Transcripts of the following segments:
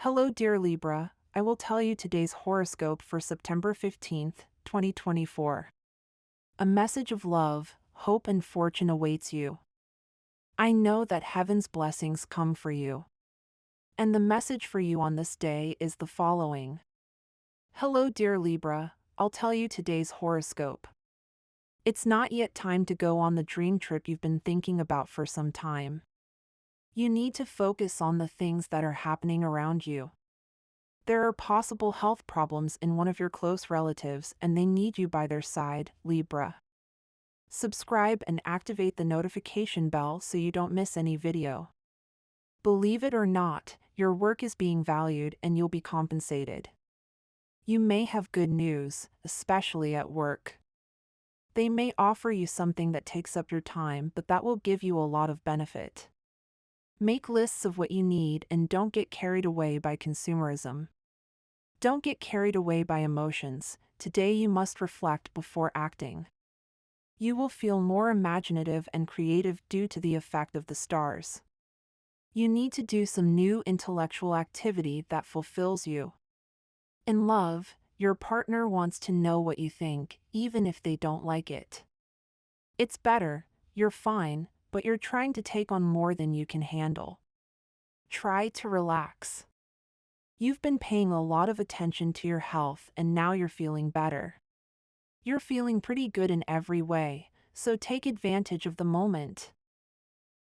Hello, dear Libra. I will tell you today's horoscope for September 15th, 2024. A message of love, hope, and fortune awaits you. I know that heaven's blessings come for you. And the message for you on this day is the following. Hello, dear Libra. I'll tell you today's horoscope. It's not yet time to go on the dream trip you've been thinking about for some time. You need to focus on the things that are happening around you. There are possible health problems in one of your close relatives and they need you by their side, Libra. Subscribe and activate the notification bell so you don't miss any video. Believe it or not, your work is being valued and you'll be compensated. You may have good news, especially at work. They may offer you something that takes up your time, but that will give you a lot of benefit. Make lists of what you need and don't get carried away by consumerism. Don't get carried away by emotions. Today you must reflect before acting. You will feel more imaginative and creative due to the effect of the stars. You need to do some new intellectual activity that fulfills you. In love, your partner wants to know what you think, even if they don't like it. It's better, you're fine, but you're trying to take on more than you can handle. Try to relax. You've been paying a lot of attention to your health and now you're feeling better. You're feeling pretty good in every way, so take advantage of the moment.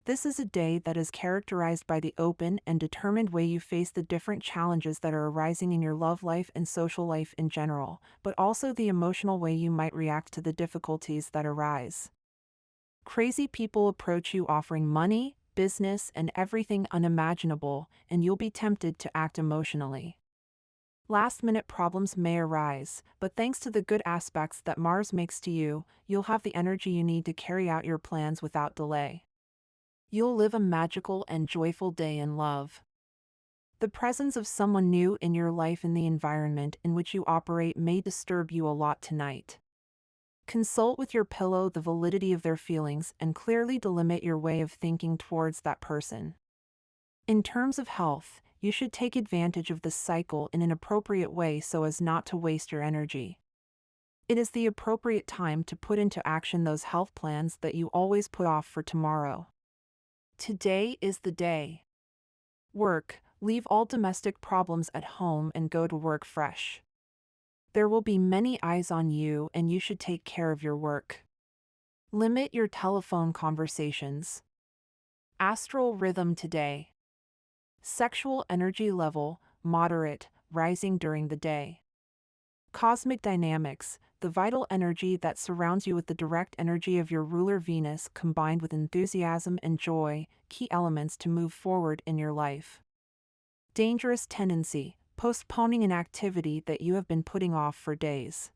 This is a day that is characterized by the open and determined way you face the different challenges that are arising in your love life and social life in general, but also the emotional way you might react to the difficulties that arise. Crazy people approach you offering money, business, and everything unimaginable, and you'll be tempted to act emotionally. Last-minute problems may arise, but thanks to the good aspects that Mars makes to you, you'll have the energy you need to carry out your plans without delay. You'll live a magical and joyful day in love. The presence of someone new in your life and the environment in which you operate may disturb you a lot tonight. Consult with your pillow the validity of their feelings and clearly delimit your way of thinking towards that person. In terms of health, you should take advantage of this cycle in an appropriate way so as not to waste your energy. It is the appropriate time to put into action those health plans that you always put off for tomorrow. Today is the day. Work, leave all domestic problems at home and go to work fresh. There will be many eyes on you and you should take care of your work. Limit your telephone conversations. Astral rhythm today. Sexual energy level, moderate, rising during the day. Cosmic dynamics, the vital energy that surrounds you with the direct energy of your ruler Venus combined with enthusiasm and joy, key elements to move forward in your life. Dangerous tendency, postponing an activity that you have been putting off for days.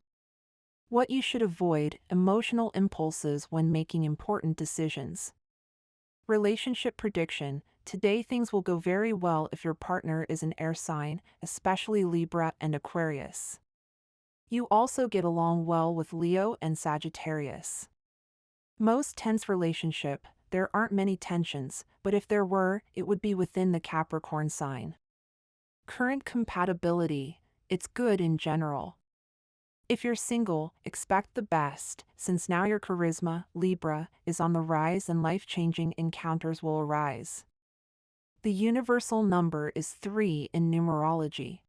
What you should avoid, emotional impulses when making important decisions. Relationship prediction, today things will go very well if your partner is an air sign, especially Libra and Aquarius. You also get along well with Leo and Sagittarius. Most tense relationship, there aren't many tensions, but if there were, it would be within the Capricorn sign. Current compatibility, it's good in general. If you're single, expect the best, since now your charisma, Libra, is on the rise and life-changing encounters will arise. The universal number is 3 in numerology.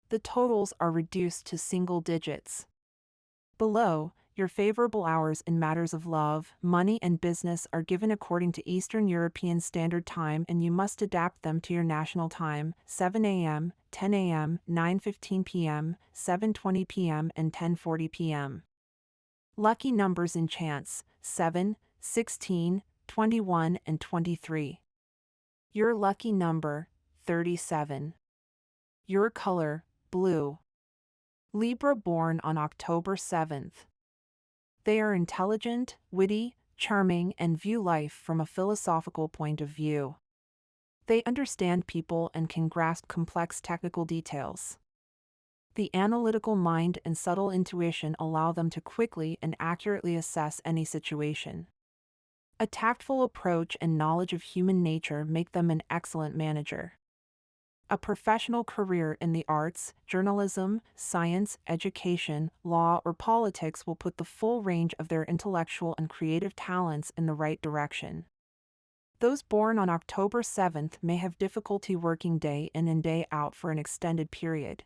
The totals are reduced to single digits. Below, your favorable hours in matters of love, money and business are given according to Eastern European Standard Time and you must adapt them to your national time, 7 a.m., 10 a.m., 9:15 p.m., 7:20 p.m. and 10:40 p.m. Lucky numbers in chance, 7, 16, 21 and 23. Your lucky number, 37. Your color, blue. Libra born on October 7th. They are intelligent, witty, charming, and view life from a philosophical point of view. They understand people and can grasp complex technical details. The analytical mind and subtle intuition allow them to quickly and accurately assess any situation. A tactful approach and knowledge of human nature make them an excellent manager. A professional career in the arts, journalism, science, education, law, or politics will put the full range of their intellectual and creative talents in the right direction. Those born on October 7th may have difficulty working day in and day out for an extended period.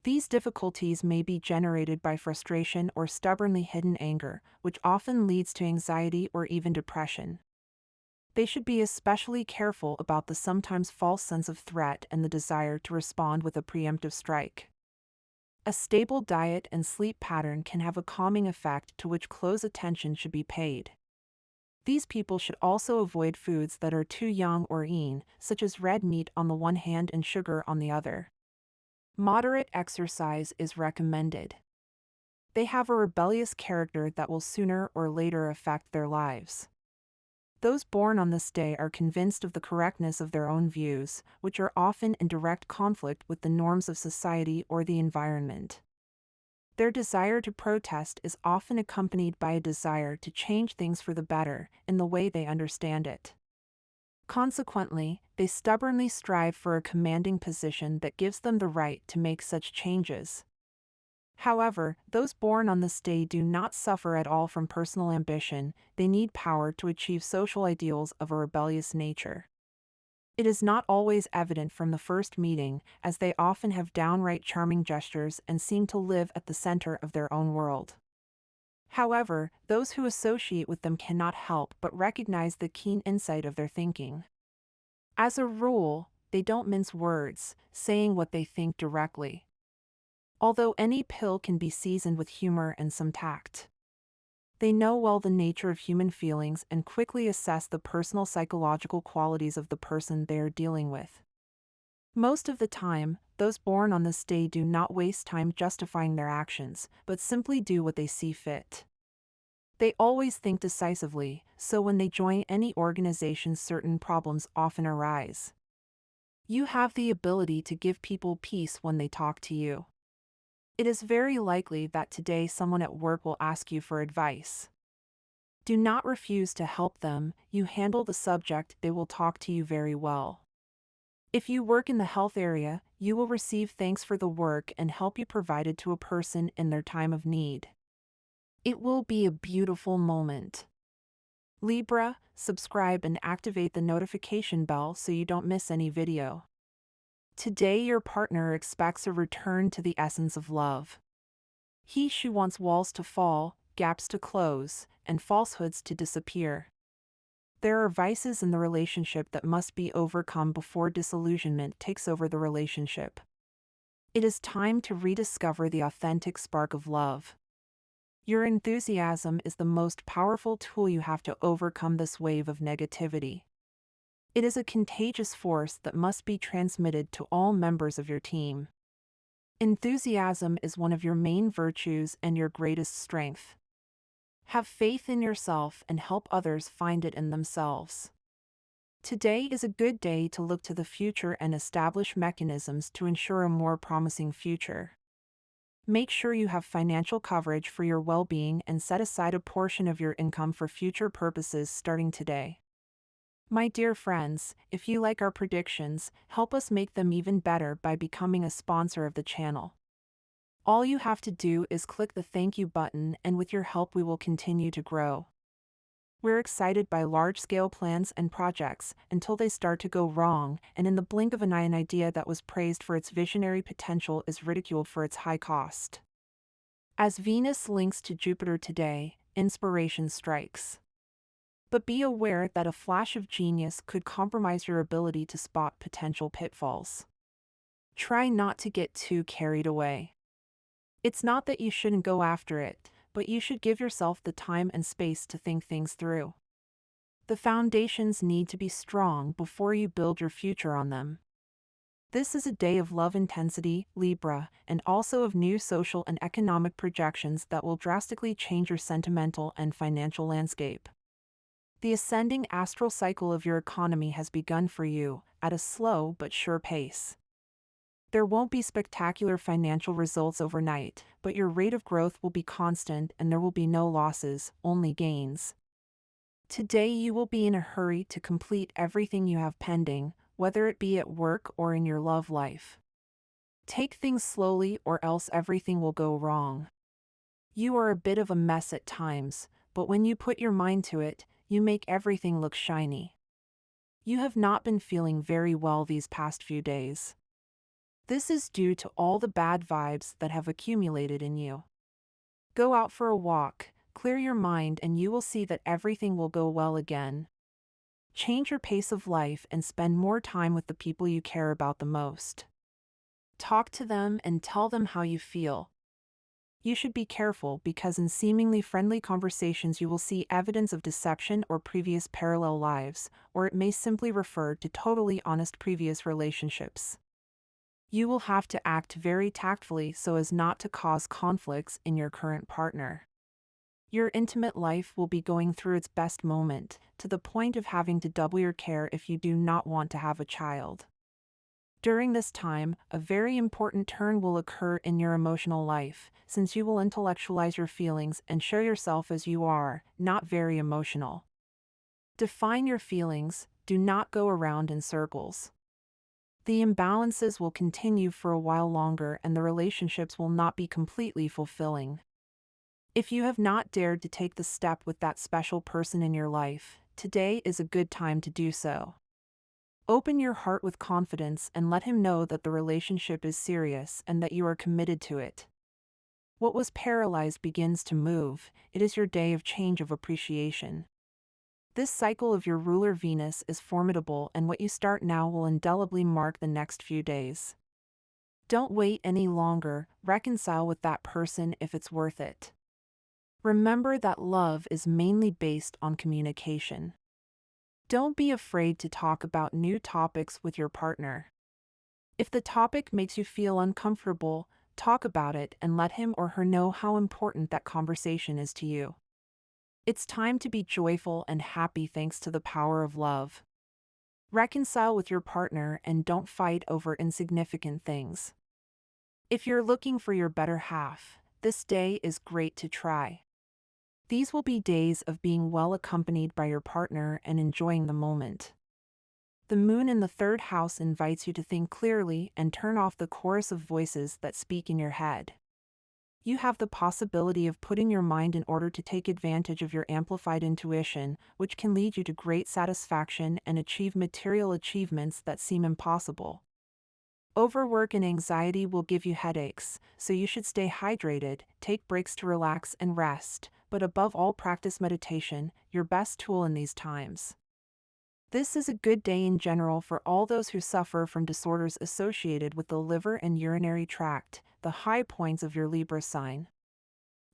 These difficulties may be generated by frustration or stubbornly hidden anger, which often leads to anxiety or even depression. They should be especially careful about the sometimes false sense of threat and the desire to respond with a preemptive strike. A stable diet and sleep pattern can have a calming effect to which close attention should be paid. These people should also avoid foods that are too young or lean, such as red meat on the one hand and sugar on the other. Moderate exercise is recommended. They have a rebellious character that will sooner or later affect their lives. Those born on this day are convinced of the correctness of their own views, which are often in direct conflict with the norms of society or the environment. Their desire to protest is often accompanied by a desire to change things for the better, in the way they understand it. Consequently, they stubbornly strive for a commanding position that gives them the right to make such changes. However, those born on this day do not suffer at all from personal ambition. They need power to achieve social ideals of a rebellious nature. It is not always evident from the first meeting, as they often have downright charming gestures and seem to live at the center of their own world. However, those who associate with them cannot help but recognize the keen insight of their thinking. As a rule, they don't mince words, saying what they think directly. Although any pill can be seasoned with humor and some tact. They know well the nature of human feelings and quickly assess the personal psychological qualities of the person they are dealing with. Most of the time, those born on this day do not waste time justifying their actions, but simply do what they see fit. They always think decisively, so when they join any organization, certain problems often arise. You have the ability to give people peace when they talk to you. It is very likely that today someone at work will ask you for advice. Do not refuse to help them. You handle the subject, they will talk to you very well. If you work in the health area, you will receive thanks for the work and help you provided to a person in their time of need. It will be a beautiful moment. Libra, subscribe and activate the notification bell so you don't miss any video. Today your partner expects a return to the essence of love. She wants walls to fall, gaps to close, and falsehoods to disappear. There are vices in the relationship that must be overcome before disillusionment takes over the relationship. It is time to rediscover the authentic spark of love. Your enthusiasm is the most powerful tool you have to overcome this wave of negativity. It is a contagious force that must be transmitted to all members of your team. Enthusiasm is one of your main virtues and your greatest strength. Have faith in yourself and help others find it in themselves. Today is a good day to look to the future and establish mechanisms to ensure a more promising future. Make sure you have financial coverage for your well-being and set aside a portion of your income for future purposes starting today. My dear friends, if you like our predictions, help us make them even better by becoming a sponsor of the channel. All you have to do is click the thank you button, and with your help we will continue to grow. We're excited by large-scale plans and projects until they start to go wrong, and in the blink of an eye an idea that was praised for its visionary potential is ridiculed for its high cost. As Venus links to Jupiter today, inspiration strikes. But be aware that a flash of genius could compromise your ability to spot potential pitfalls. Try not to get too carried away. It's not that you shouldn't go after it, but you should give yourself the time and space to think things through. The foundations need to be strong before you build your future on them. This is a day of love intensity, Libra, and also of new social and economic projections that will drastically change your sentimental and financial landscape. The ascending astral cycle of your economy has begun for you, at a slow but sure pace. There won't be spectacular financial results overnight, but your rate of growth will be constant and there will be no losses, only gains. Today you will be in a hurry to complete everything you have pending, whether it be at work or in your love life. Take things slowly or else everything will go wrong. You are a bit of a mess at times, but when you put your mind to it, you make everything look shiny. You have not been feeling very well these past few days. This is due to all the bad vibes that have accumulated in you. Go out for a walk, clear your mind, and you will see that everything will go well again. Change your pace of life and spend more time with the people you care about the most. Talk to them and tell them how you feel. You should be careful because in seemingly friendly conversations you will see evidence of deception or previous parallel lives, or it may simply refer to totally honest previous relationships. You will have to act very tactfully so as not to cause conflicts in your current partner. Your intimate life will be going through its best moment, to the point of having to double your care if you do not want to have a child. During this time, a very important turn will occur in your emotional life, since you will intellectualize your feelings and show yourself as you are, not very emotional. Define your feelings, do not go around in circles. The imbalances will continue for a while longer and the relationships will not be completely fulfilling. If you have not dared to take the step with that special person in your life, today is a good time to do so. Open your heart with confidence and let him know that the relationship is serious and that you are committed to it. What was paralyzed begins to move. It is your day of change of appreciation. This cycle of your ruler Venus is formidable, and what you start now will indelibly mark the next few days. Don't wait any longer, reconcile with that person if it's worth it. Remember that love is mainly based on communication. Don't be afraid to talk about new topics with your partner. If the topic makes you feel uncomfortable, talk about it and let him or her know how important that conversation is to you. It's time to be joyful and happy thanks to the power of love. Reconcile with your partner and don't fight over insignificant things. If you're looking for your better half, this day is great to try. These will be days of being well accompanied by your partner and enjoying the moment. The moon in the third house invites you to think clearly and turn off the chorus of voices that speak in your head. You have the possibility of putting your mind in order to take advantage of your amplified intuition, which can lead you to great satisfaction and achieve material achievements that seem impossible. Overwork and anxiety will give you headaches, so you should stay hydrated, take breaks to relax and rest, but above all practice meditation, your best tool in these times. This is a good day in general for all those who suffer from disorders associated with the liver and urinary tract, the high points of your Libra sign.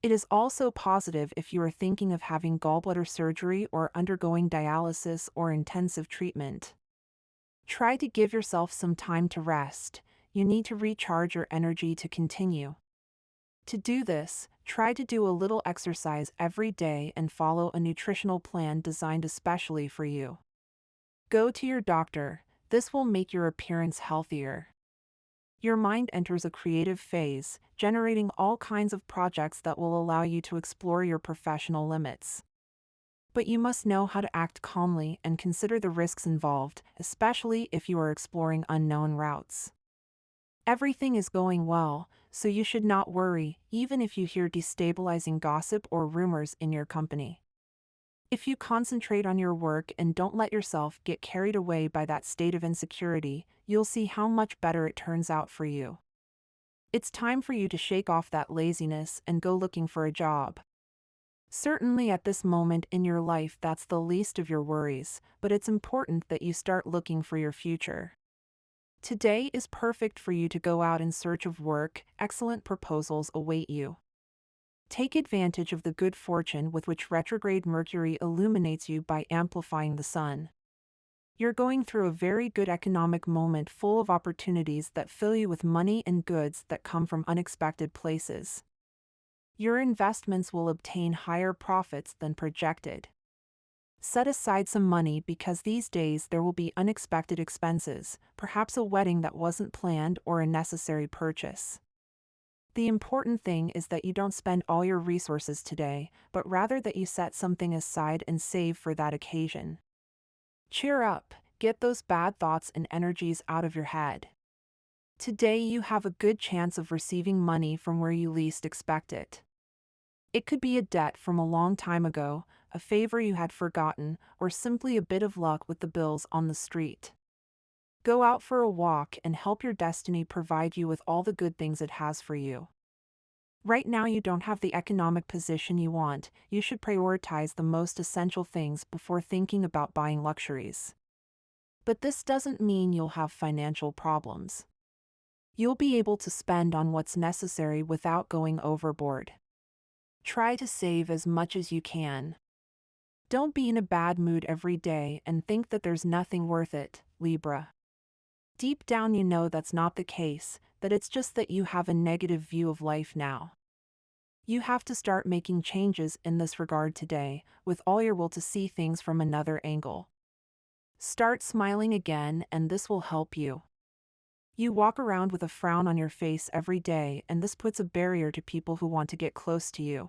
It is also positive if you are thinking of having gallbladder surgery or undergoing dialysis or intensive treatment. Try to give yourself some time to rest. You need to recharge your energy to continue. To do this, try to do a little exercise every day and follow a nutritional plan designed especially for you. Go to your doctor. This will make your appearance healthier. Your mind enters a creative phase, generating all kinds of projects that will allow you to explore your professional limits. But you must know how to act calmly and consider the risks involved, especially if you are exploring unknown routes. Everything is going well, so you should not worry, even if you hear destabilizing gossip or rumors in your company. If you concentrate on your work and don't let yourself get carried away by that state of insecurity, you'll see how much better it turns out for you. It's time for you to shake off that laziness and go looking for a job. Certainly at this moment in your life that's the least of your worries, but it's important that you start looking for your future. Today is perfect for you to go out in search of work. Excellent proposals await you. Take advantage of the good fortune with which retrograde Mercury illuminates you by amplifying the sun. You're going through a very good economic moment full of opportunities that fill you with money and goods that come from unexpected places. Your investments will obtain higher profits than projected. Set aside some money because these days there will be unexpected expenses, perhaps a wedding that wasn't planned or a necessary purchase. The important thing is that you don't spend all your resources today, but rather that you set something aside and save for that occasion. Cheer up, get those bad thoughts and energies out of your head. Today you have a good chance of receiving money from where you least expect it. It could be a debt from a long time ago, a favor you had forgotten, or simply a bit of luck with the bills on the street. Go out for a walk and help your destiny provide you with all the good things it has for you. Right now you don't have the economic position you want. You should prioritize the most essential things before thinking about buying luxuries. But this doesn't mean you'll have financial problems. You'll be able to spend on what's necessary without going overboard. Try to save as much as you can. Don't be in a bad mood every day and think that there's nothing worth it, Libra. Deep down you know that's not the case, that it's just that you have a negative view of life now. You have to start making changes in this regard today, with all your will to see things from another angle. Start smiling again and this will help you. You walk around with a frown on your face every day and this puts a barrier to people who want to get close to you.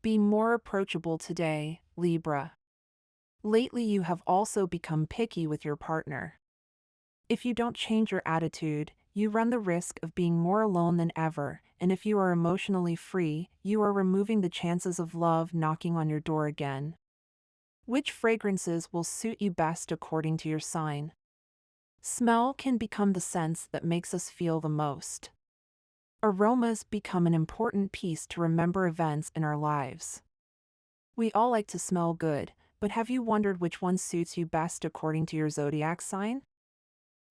Be more approachable today, Libra. Lately you have also become picky with your partner. If you don't change your attitude, you run the risk of being more alone than ever, and if you are emotionally free, you are removing the chances of love knocking on your door again. Which fragrances will suit you best according to your sign? Smell can become the sense that makes us feel the most. Aromas become an important piece to remember events in our lives. We all like to smell good, but have you wondered which one suits you best according to your zodiac sign?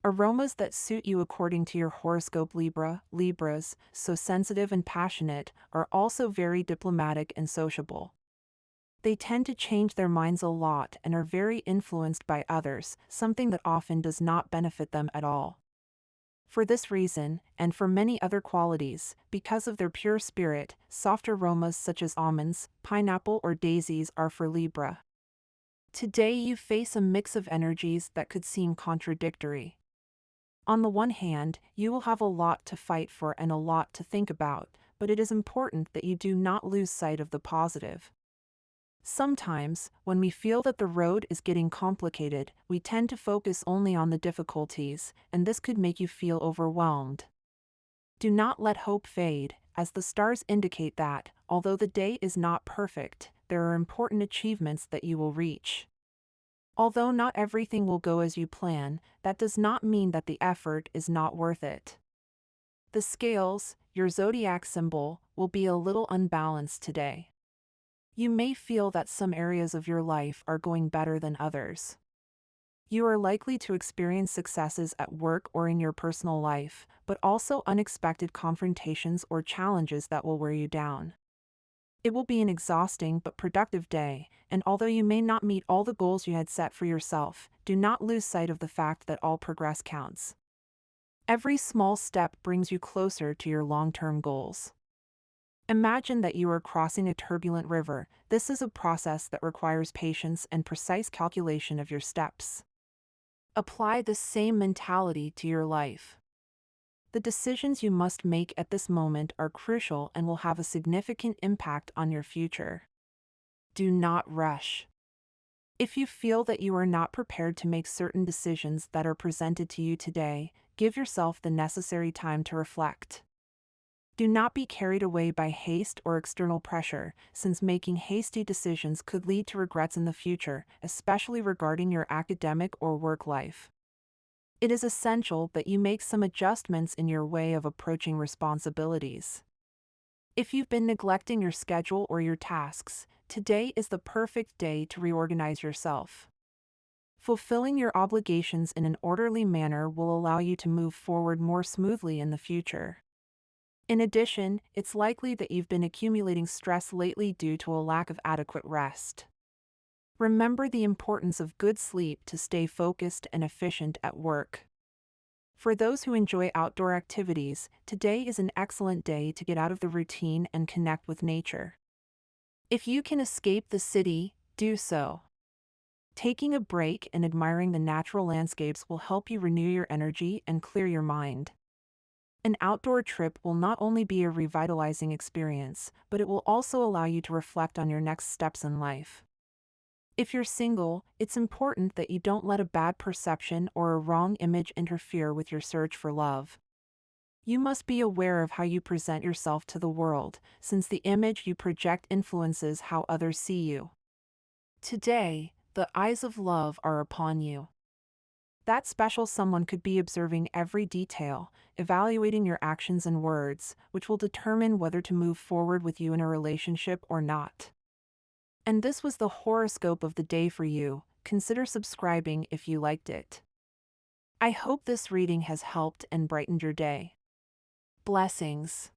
Aromas that suit you according to your horoscope Libra, Libras, so sensitive and passionate, are also very diplomatic and sociable. They tend to change their minds a lot and are very influenced by others, something that often does not benefit them at all. For this reason, and for many other qualities, because of their pure spirit, soft aromas such as almonds, pineapple or daisies are for Libra. Today you face a mix of energies that could seem contradictory. On the one hand, you will have a lot to fight for and a lot to think about, but it is important that you do not lose sight of the positive. Sometimes, when we feel that the road is getting complicated, we tend to focus only on the difficulties, and this could make you feel overwhelmed. Do not let hope fade, as the stars indicate that, although the day is not perfect, there are important achievements that you will reach. Although not everything will go as you plan, that does not mean that the effort is not worth it. The scales, your zodiac symbol, will be a little unbalanced today. You may feel that some areas of your life are going better than others. You are likely to experience successes at work or in your personal life, but also unexpected confrontations or challenges that will wear you down. It will be an exhausting but productive day, and although you may not meet all the goals you had set for yourself, do not lose sight of the fact that all progress counts. Every small step brings you closer to your long-term goals. Imagine that you are crossing a turbulent river. This is a process that requires patience and precise calculation of your steps. Apply this same mentality to your life. The decisions you must make at this moment are crucial and will have a significant impact on your future. Do not rush. If you feel that you are not prepared to make certain decisions that are presented to you today, give yourself the necessary time to reflect. Do not be carried away by haste or external pressure, since making hasty decisions could lead to regrets in the future, especially regarding your academic or work life. It is essential that you make some adjustments in your way of approaching responsibilities. If you've been neglecting your schedule or your tasks, today is the perfect day to reorganize yourself. Fulfilling your obligations in an orderly manner will allow you to move forward more smoothly in the future. In addition, it's likely that you've been accumulating stress lately due to a lack of adequate rest. Remember the importance of good sleep to stay focused and efficient at work. For those who enjoy outdoor activities, today is an excellent day to get out of the routine and connect with nature. If you can escape the city, do so. Taking a break and admiring the natural landscapes will help you renew your energy and clear your mind. An outdoor trip will not only be a revitalizing experience, but it will also allow you to reflect on your next steps in life. If you're single, it's important that you don't let a bad perception or a wrong image interfere with your search for love. You must be aware of how you present yourself to the world, since the image you project influences how others see you. Today, the eyes of love are upon you. That special someone could be observing every detail, evaluating your actions and words, which will determine whether to move forward with you in a relationship or not. And this was the horoscope of the day for you. Consider subscribing if you liked it. I hope this reading has helped and brightened your day. Blessings.